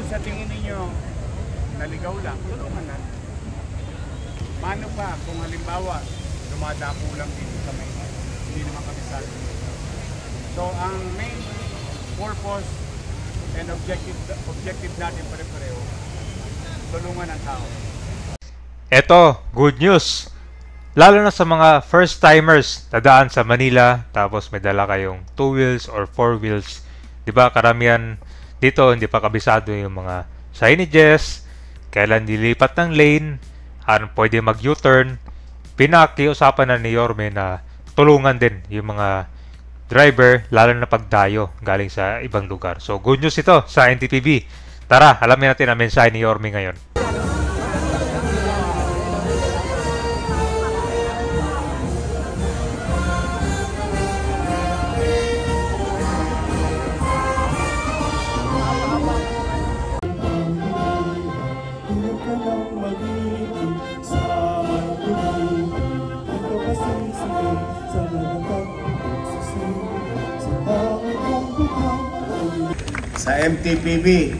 kung sa tingin ninyo naligaw lang, tulungan na. Paano pa kung halimbawa dumadako lang dito kami, hindi naman kami sa atin. So ang main purpose and objective natin pare-pareho, tulungan ang tao. Eto, good news! Lalo na sa mga first-timers dadaan sa Manila, tapos may dala kayong 2 wheels or 4 wheels. Diba, karamihan dito hindi pa kabisado yung mga signages, kailan dilipat ng lane, pwede mag U-turn. Pinakiusapan na ni Yorme na tulungan din yung mga driver, lalo na pagdayo galing sa ibang lugar. So, good news ito sa NTPB. Tara, alamin natin ang mensahe ni Yorme ngayon. Sa MTPB.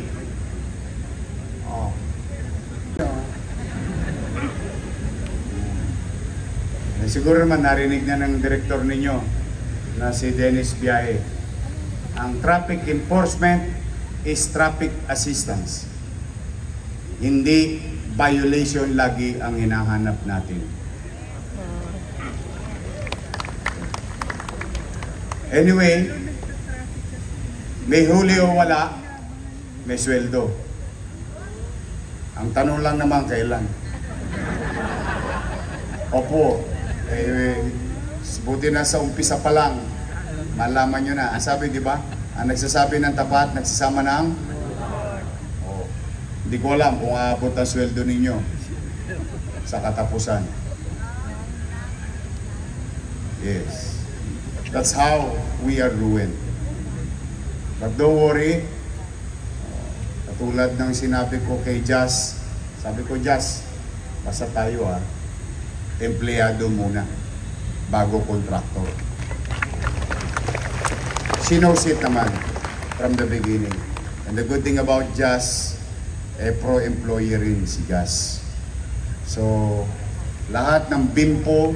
Siguro naman narinig na ng direktor ninyo na si Dennis Biaye. Ang traffic enforcement is traffic assistance. Hindi violation lagi ang hinahanap natin. Anyway, may huli o wala, may sweldo. Ang tanong lang naman kailan. Opo, buti na sa umpisa pa lang, malaman nyo na. Ang sabi, di ba? Ang nagsasabi ng tapat, nagsasama ng? Oh, hindi ko alam kung aabot ang sweldo ninyo sa katapusan. Yes. That's how we are ruined. But don't worry, katulad ng sinabi ko kay Jazz, sabi ko, Jazz, basta tayo empleyado muna bago kontraktor. She knows it naman from the beginning. And the good thing about Jazz, pro-employee rin si Jazz. So, lahat ng bimpo,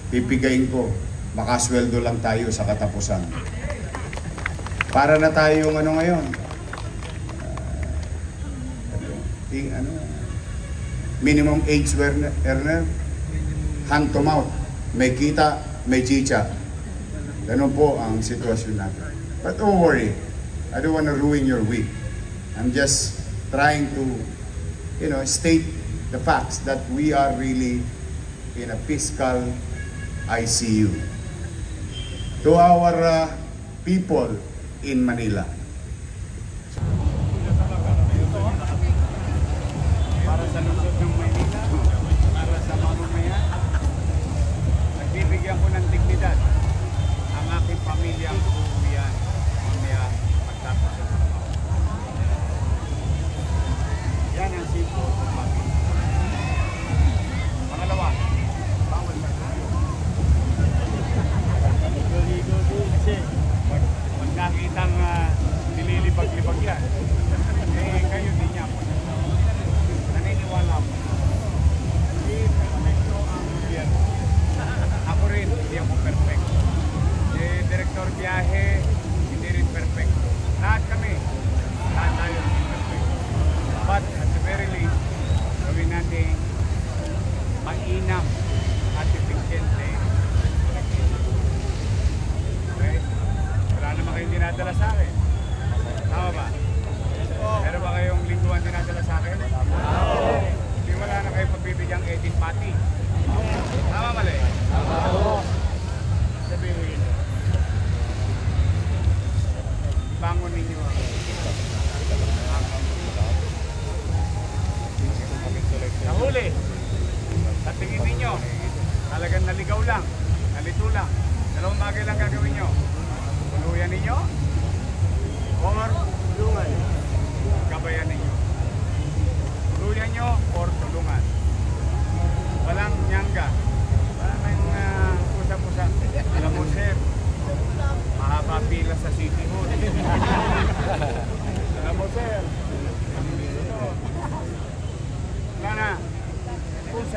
pipigayin ko, makasweldo lang tayo sa katapusan. Para na tayo ngayon, minimum age earner, hand to mouth, may kita, may chicha. Ganun po ang sitwasyon natin. But don't worry, I don't want to ruin your week. I'm just trying to, state the facts that we are really in a fiscal ICU. To our people in Manila. Para sa lungsod ng Manila, para sa mamamayan, nagbibigyan ko ng dignidad ang aking pamilyang uuwian mamaya pagtapos sa trabaho. Yan ang simple kung bakit. Pangalawa, bawal na tayo. Pag nakitang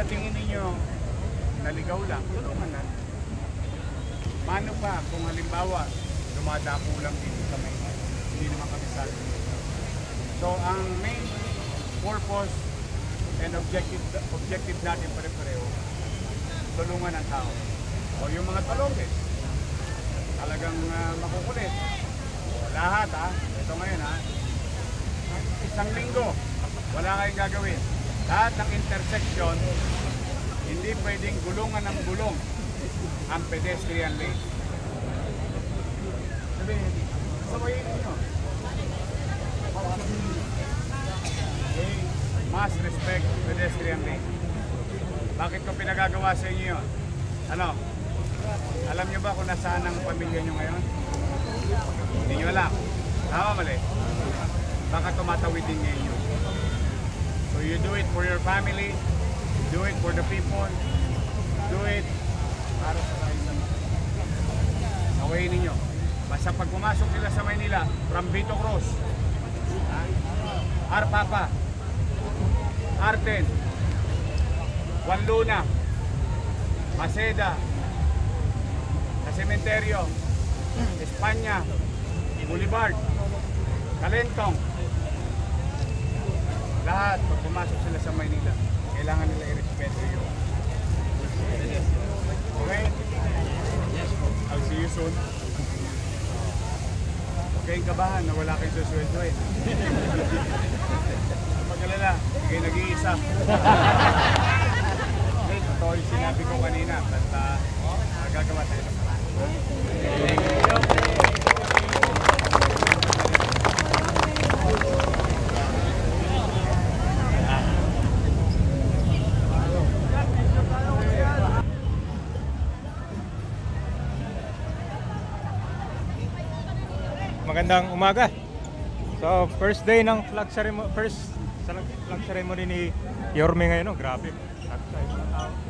sa tingin ninyo, naligaw lang, tulungan na. Mano pa kung halimbawa, dumadako lang dito kami, hindi naman kami sa atin. So, ang main purpose and objective natin pare-pareho, tulungan ang tao. O yung mga talongges, talagang makukulit. O, lahat ito ngayon isang linggo, wala kayong gagawin. Lahat ng intersection, hindi pwedeng gulungan ng gulong ang pedestrian lane. Sabihin, sabayin ninyo. Okay, must respect pedestrian lane. Bakit ko pinagagawa sa inyo yun? Ano? Alam nyo ba kung nasaan ang pamilya nyo ngayon? Hindi nyo alam. Tama, mali. Baka tumatawid din ngayon yun. So you do it for your family, do it for the people, do it para sa kailan. Awayin ninyo. Basta pag pumasok sila sa Maynila, from Vito Cruz, Arpapa, Arten, Juan Luna, Maceda, sa Cementerio, Espanya, Boulevard, Calentong, lahat pag pumasok sila sa Maynila, kailangan nila i-respeto yun. Okay? I'll see you soon. Huwag kayong kabahan na wala kayong susweldoin. Mag-alala, hindi kayo nag-iisa. Okay, totoo yung sinabi ko kanina, basta magagawa tayo ng paraan. Magandang umaga. So, first day ng flag ceremony, flag ceremony ni Yorme ngayon, no? Grabe. At sa ibang tao.